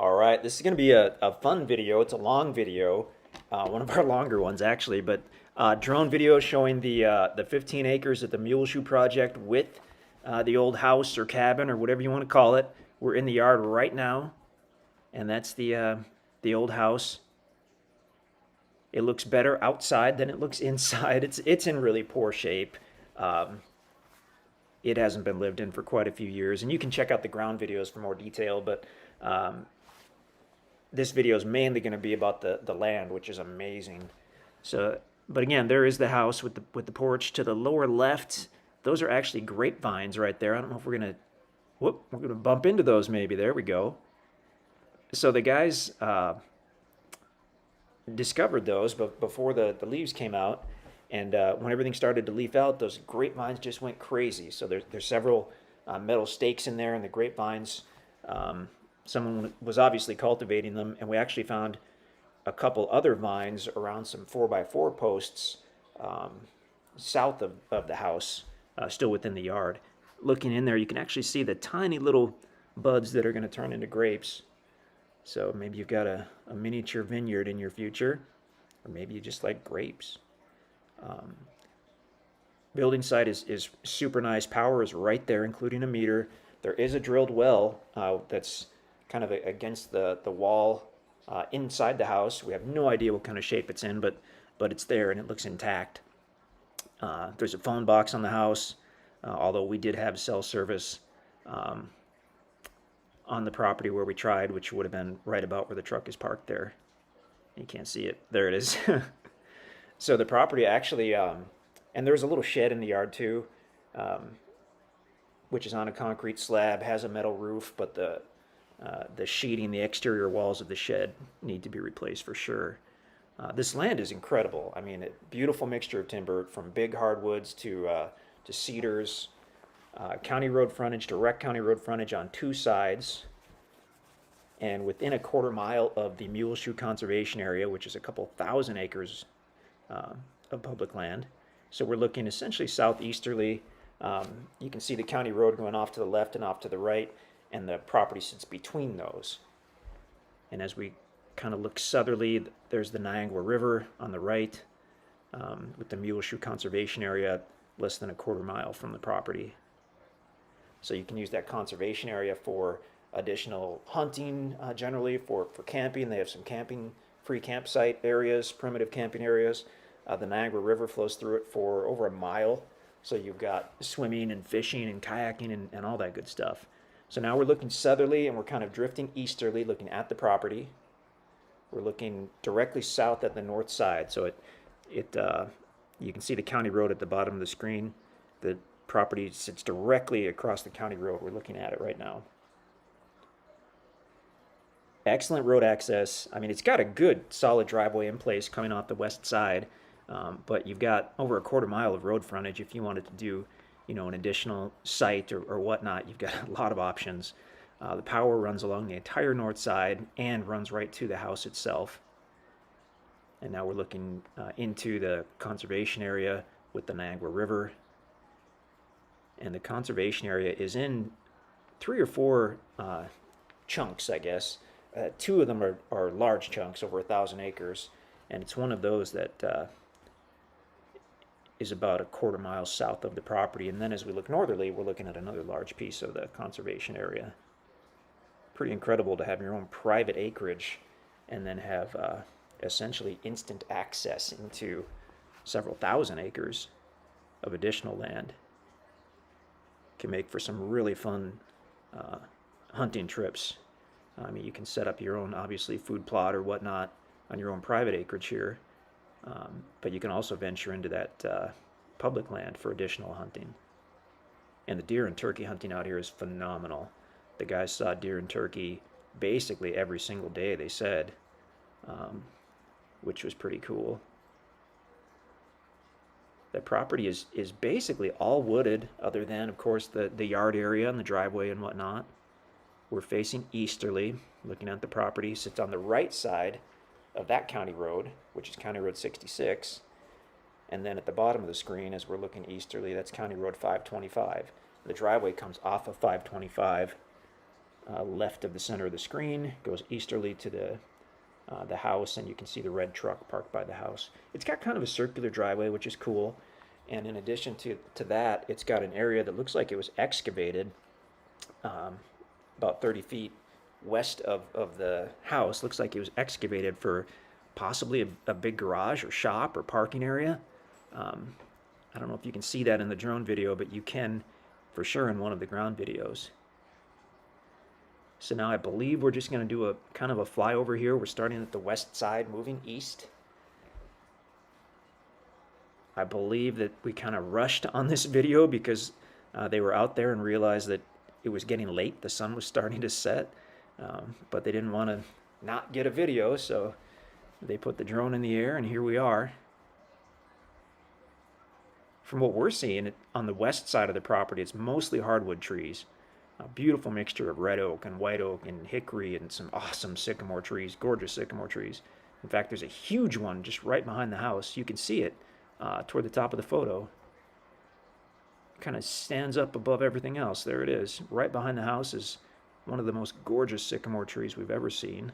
All right, this is going to be a fun video. It's a long video, one of our longer ones actually, but drone video showing the 15 acres at the Mule Shoe Project with the old house or cabin or whatever you want to call it. We're in the yard right now, and that's the old house. It looks better outside than it looks inside. It's in really poor shape. Um, it hasn't been lived in for quite a few years, and you can check out the ground videos for more detail, but this video is mainly going to be about the land, which is amazing. So, but again, there is the house with the porch. To the lower left, those are actually grapevines right there. I don't know if we're gonna bump into those maybe. There we go. So the guys discovered those, but before the leaves came out, and when everything started to leaf out, those grapevines just went crazy. So there's several metal stakes in there, and the grapevines. Someone was obviously cultivating them, and we actually found a couple other vines around some 4x4 posts south of the house, still within the yard. Looking in there, you can actually see the tiny little buds that are going to turn into grapes. So maybe you've got a miniature vineyard in your future, or maybe you just like grapes. Building site is super nice. Power is right there, including a meter. There is a drilled well that's kind of against the wall inside the house. We have no idea what kind of shape it's in, but it's there and it looks intact. There's a phone box on the house, although we did have cell service on the property where we tried, which would have been right about where the truck is parked there. You can't see it. There it is. So the property actually, and there's a little shed in the yard too, which is on a concrete slab, has a metal roof, but the sheeting, the exterior walls of the shed need to be replaced for sure. This land is incredible. I mean, a beautiful mixture of timber, from big hardwoods to cedars. County road frontage, direct county road frontage on two sides, and within a quarter mile of the Mule Shoe Conservation Area, which is a couple thousand acres of public land. So we're looking essentially southeasterly. You can see the county road going off to the left and off to the right, and the property sits between those. And as we kind of look southerly, there's the Niangua River on the right, with the Mule Shoe Conservation Area less than a quarter mile from the property. So you can use that conservation area for additional hunting, generally for camping. They have some free campsite areas, primitive camping areas. The Niagara River flows through it for over a mile. So you've got swimming and fishing and kayaking and all that good stuff. So now we're looking southerly, and we're kind of drifting easterly, looking at the property. We're looking directly south at the north side. So you can see the county road at the bottom of the screen. The property sits directly across the county road. We're looking at it right now. Excellent road access. I mean, it's got a good solid driveway in place coming off the west side, but you've got over a quarter mile of road frontage. If you wanted to do, an additional site or whatnot, you've got a lot of options. The power runs along the entire north side and runs right to the house itself. And now we're looking into the conservation area with the Niagara River. And the conservation area is in 3 or 4 chunks, I guess. 2 of them are large chunks, over 1,000 acres, and it's one of those that is about a quarter mile south of the property. And then as we look northerly, we're looking at another large piece of the conservation area. Pretty incredible to have your own private acreage and then have essentially instant access into several thousand acres of additional land. Can make for some really fun hunting trips. I mean, you can set up your own, obviously, food plot or whatnot on your own private acreage here, but you can also venture into that public land for additional hunting. And the deer and turkey hunting out here is phenomenal. The guys saw deer and turkey basically every single day, they said, which was pretty cool. The property is basically all wooded, other than, of course, the yard area and the driveway and whatnot. We're facing easterly, looking at the property. Sits on the right side of that county road, which is County Road 66. And then at the bottom of the screen, as we're looking easterly, that's County Road 525. The driveway comes off of 525 left of the center of the screen, goes easterly to the house, and you can see the red truck parked by the house. It's got kind of a circular driveway, which is cool. And in addition to that, it's got an area that looks like it was excavated about 30 feet west of the house. Looks like it was excavated for possibly a big garage or shop or parking area. I don't know if you can see that in the drone video, but you can for sure in one of the ground videos. So now I believe we're just going to do a kind of a flyover here. We're starting at the west side, moving east. I believe that we kind of rushed on this video because they were out there and realized that it was getting late. The sun was starting to set, but they didn't want to not get a video, so they put the drone in the air, and here we are. From what we're seeing on the west side of the property, it's mostly hardwood trees. A beautiful mixture of red oak and white oak and hickory and some awesome sycamore trees, gorgeous sycamore trees. In fact, there's a huge one just right behind the house. You can see it toward the top of the photo. Kind of stands up above everything else. There it is. Right behind the house is one of the most gorgeous sycamore trees we've ever seen.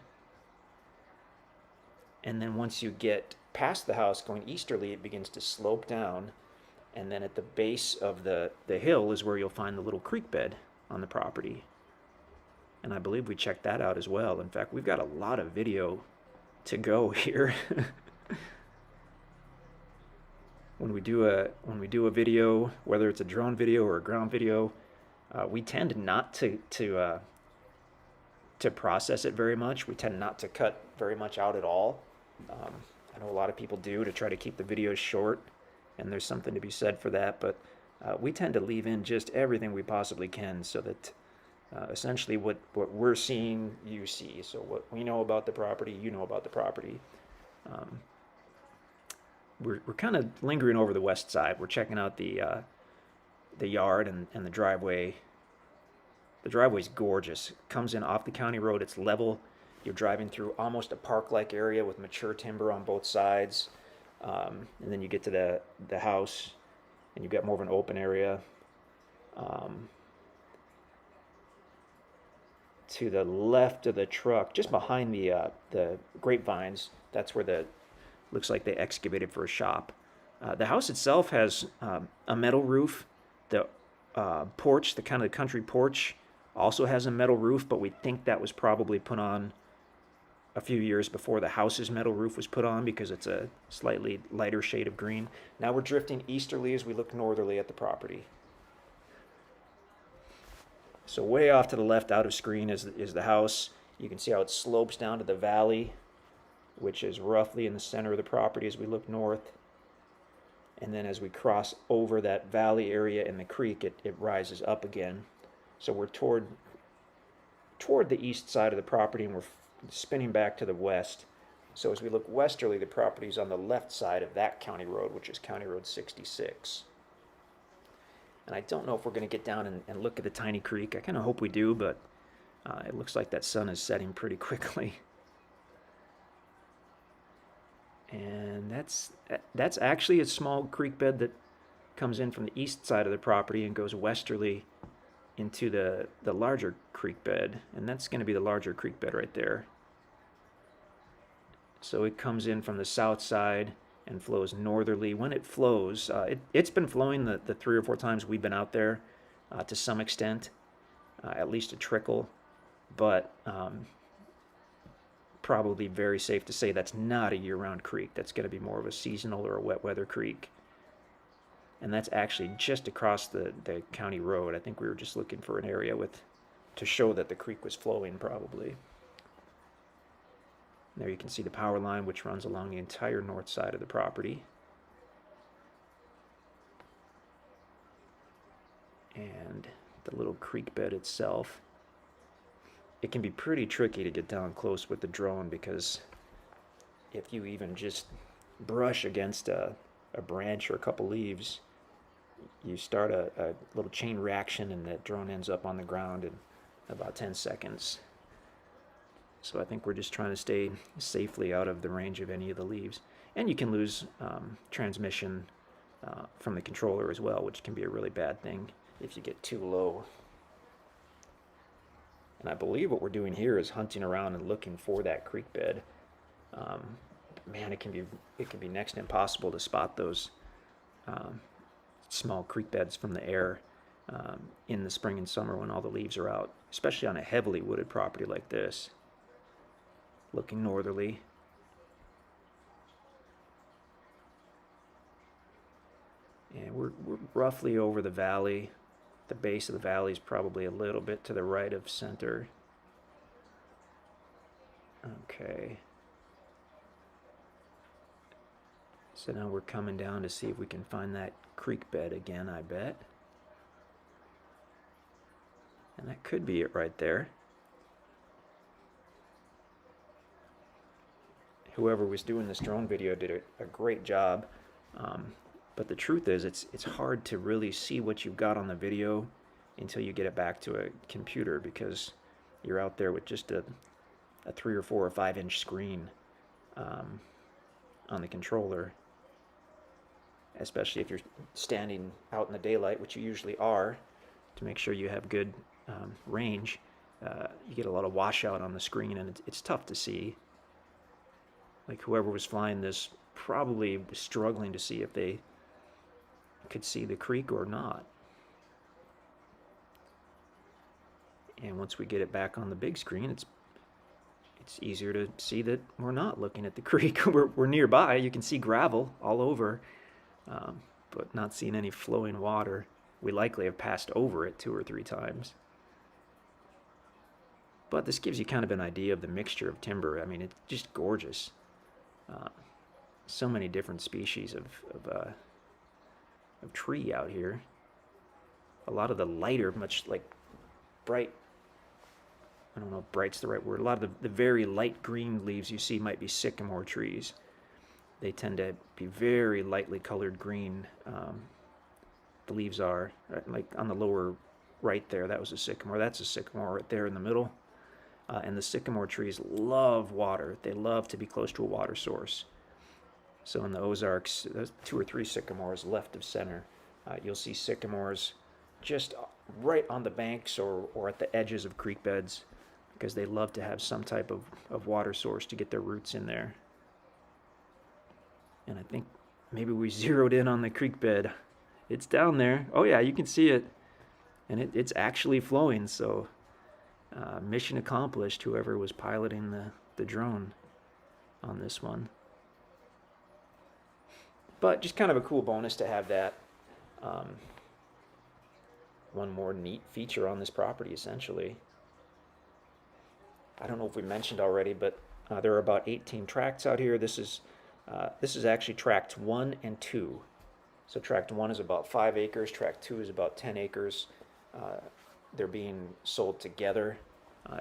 And then once you get past the house going easterly, it begins to slope down. And then at the base of the hill is where you'll find the little creek bed on the property. And I believe we checked that out as well. In fact, we've got a lot of video to go here. When we do a video, whether it's a drone video or a ground video, we tend not to process it very much. We tend not to cut very much out at all. I know a lot of people do to try to keep the videos short, and there's something to be said for that, but we tend to leave in just everything we possibly can so that essentially what we're seeing, you see. So what we know about the property, you know about the property. We're kind of lingering over the west side. We're checking out the yard and the driveway. The driveway's gorgeous. It comes in off the county road. It's level. You're driving through almost a park-like area with mature timber on both sides. And then you get to the house, and you've got more of an open area. To the left of the truck, just behind the grapevines, that's where looks like they excavated for a shop. The house itself has a metal roof. The porch, the kind of country porch, also has a metal roof, but we think that was probably put on a few years before the house's metal roof was put on because it's a slightly lighter shade of green. Now we're drifting easterly as we look northerly at the property. So way off to the left out of screen is the house. You can see how it slopes down to the valley, which is roughly in the center of the property as we look north. And then as we cross over that valley area in the creek, it rises up again. So we're toward the east side of the property, and we're spinning back to the west. So as we look westerly, the property's on the left side of that county road, which is County Road 66. And I don't know if we're going to get down and look at the tiny creek. I kind of hope we do, but it looks like that sun is setting pretty quickly. And that's actually a small creek bed that comes in from the east side of the property and goes westerly into the larger creek bed, and that's going to be the larger creek bed right there. So it comes in from the south side and flows northerly. When it flows, it's been flowing the 3 or 4 times we've been out there to some extent, at least a trickle, but probably very safe to say that's not a year-round creek. That's going to be more of a seasonal or a wet weather creek. And that's actually just across the county road. I think we were just looking for an area to show that the creek was flowing probably. There you can see the power line, which runs along the entire north side of the property. And the little creek bed itself. It can be pretty tricky to get down close with the drone because if you even just brush against a branch or a couple leaves, you start a little chain reaction and the drone ends up on the ground in about 10 seconds. So I think we're just trying to stay safely out of the range of any of the leaves. And you can lose transmission from the controller as well, which can be a really bad thing if you get too low. And I believe what we're doing here is hunting around and looking for that creek bed. Man, it can be next to impossible to spot those small creek beds from the air in the spring and summer when all the leaves are out, especially on a heavily wooded property like this. Looking northerly. And we're roughly over the valley. The base of the valley is probably a little bit to the right of center. Okay. So now we're coming down to see if we can find that creek bed again, I bet. And that could be it right there. Whoever was doing this drone video did a great job. But the truth is, it's hard to really see what you've got on the video until you get it back to a computer, because you're out there with just a 3 or 4 or 5 inch screen on the controller. Especially if you're standing out in the daylight, which you usually are, to make sure you have good range. You get a lot of washout on the screen, and it's tough to see. Like whoever was flying this probably was struggling to see if they could see the creek or not. And once we get it back on the big screen, it's easier to see that we're not looking at the creek. We're nearby. You can see gravel all over, but not seeing any flowing water. We likely have passed over it 2 or 3 times. But this gives you kind of an idea of the mixture of timber. I mean, it's just gorgeous. So many different species of tree out here. A lot of the lighter, much like bright, I don't know if bright's the right word, a lot of the very light green leaves you see might be sycamore trees. They tend to be very lightly colored green. The leaves are, like on the lower right there, that was a sycamore. That's a sycamore right there in the middle. And the sycamore trees love water. They love to be close to a water source. So in the Ozarks, there's 2 or 3 sycamores left of center. You'll see sycamores just right on the banks or at the edges of creek beds, because they love to have some type of water source to get their roots in there. And I think maybe we zeroed in on the creek bed. It's down there. Oh yeah, you can see it. And it's actually flowing, so mission accomplished, whoever was piloting the drone on this one. But just kind of a cool bonus to have that. One more neat feature on this property, essentially. I don't know if we mentioned already, but there are about 18 tracts out here. This is actually tracts 1 and 2. So tract 1 is about 5 acres. Tract 2 is about 10 acres. They're being sold together.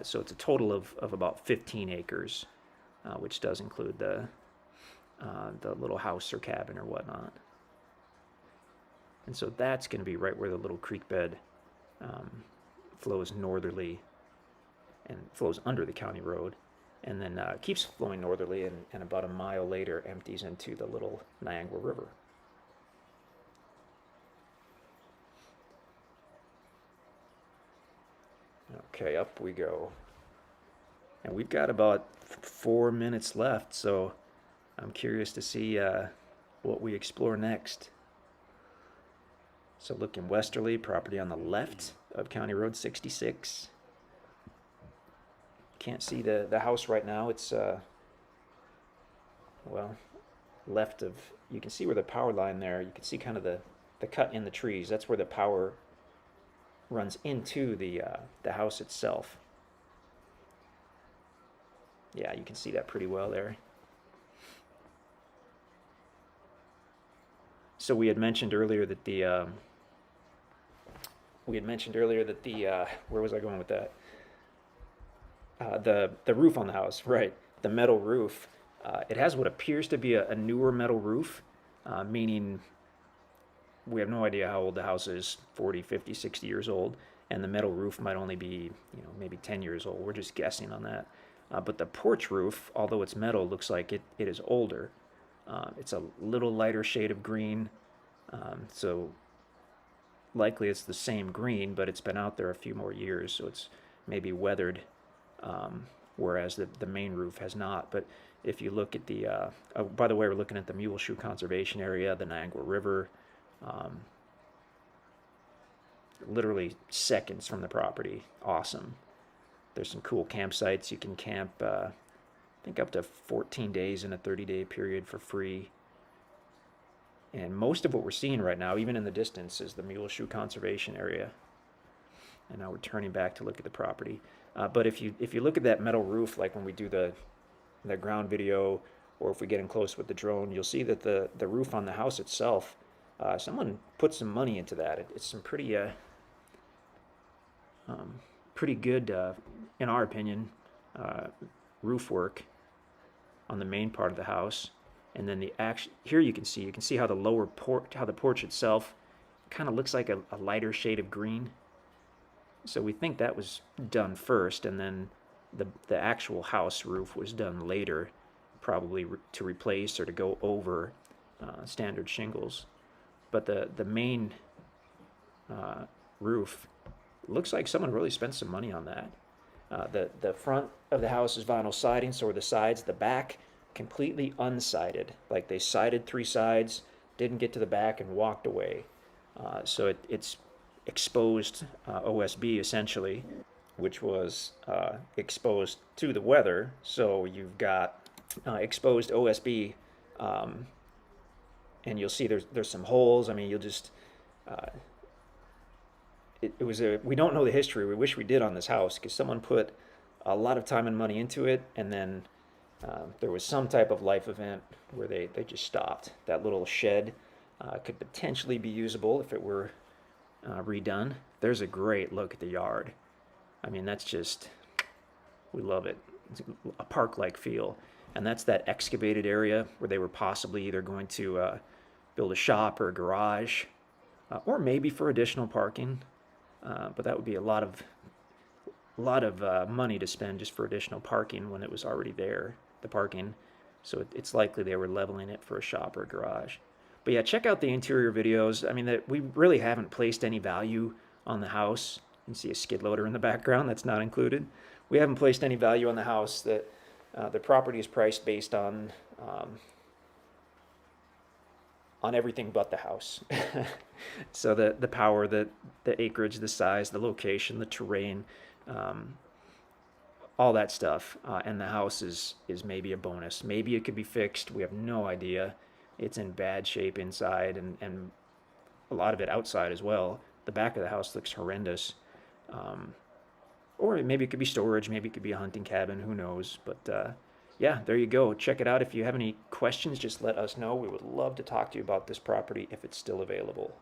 So it's a total of about 15 acres, which does include the little house or cabin or whatnot. And so that's going to be right where the little creek bed flows northerly and flows under the county road, and then keeps flowing northerly, and about a mile later empties into the Little Niangua River. Okay, up we go. And we've got about 4 minutes left, so I'm curious to see what we explore next. So looking westerly, property on the left of County Road 66. Can't see the house right now. It's, well, left of, you can see where the power line there, you can see kind of the cut in the trees. That's where the power runs into the house itself. Yeah, you can see that pretty well there. So we had mentioned earlier that where was I going with that? The roof on the house, right? The metal roof. It has what appears to be a newer metal roof, meaning we have no idea how old the house is, 40, 50, 60 years old, and the metal roof might only be, maybe 10 years old. We're just guessing on that. But the porch roof, although it's metal, looks like it is older. It's a little lighter shade of green, so likely it's the same green, but it's been out there a few more years, so it's maybe weathered, whereas the main roof has not. But if you look at the, oh, by the way, we're looking at the Mule Shoe Conservation Area, the Niangua River, literally seconds from the property. Awesome. There's some cool campsites. You can camp, I think, up to 14 days in a 30-day period for free. And most of what we're seeing right now, even in the distance, is the Mule Shoe Conservation Area. And now we're turning back to look at the property. But if you look at that metal roof, like when we do the ground video, or if we get in close with the drone, you'll see that the roof on the house itself, someone put some money into that. It's some pretty good, in our opinion, roof work on the main part of the house. And then here you can see how the lower porch, how the porch itself kind of looks like a lighter shade of green. So we think that was done first, and then the actual house roof was done later, probably to replace or to go over standard shingles. But the main roof looks like someone really spent some money on that. The front of the house is vinyl siding, so are the sides. The back, completely unsided. Like they sided 3 sides, didn't get to the back, and walked away. So it's exposed OSB essentially, which was exposed to the weather. So you've got exposed OSB, and you'll see there's some holes. I mean, you'll just we don't know the history. We wish we did on this house, because someone put a lot of time and money into it, and then there was some type of life event where they just stopped. That little shed could potentially be usable if it were redone. There's a great look at the yard. I mean, that's just, we love it. It's a park-like feel. And that's that excavated area where they were possibly either going to build a shop or a garage, or maybe for additional parking. But that would be a lot of money to spend just for additional parking when it was already there, the parking. So it's likely they were leveling it for a shop or a garage. But yeah, check out the interior videos. I mean, we really haven't placed any value on the house. You can see a skid loader in the background. That's not included. We haven't placed any value on the house. That the property is priced based on everything but the house. So the power, the acreage, the size, the location, the terrain, all that stuff. And the house is maybe a bonus. Maybe it could be fixed. We have no idea. It's in bad shape inside, and a lot of it outside as well. The back of the house looks horrendous. Or maybe it could be storage. Maybe it could be a hunting cabin. Who knows? But yeah, there you go. Check it out. If you have any questions, just let us know. We would love to talk to you about this property if it's still available.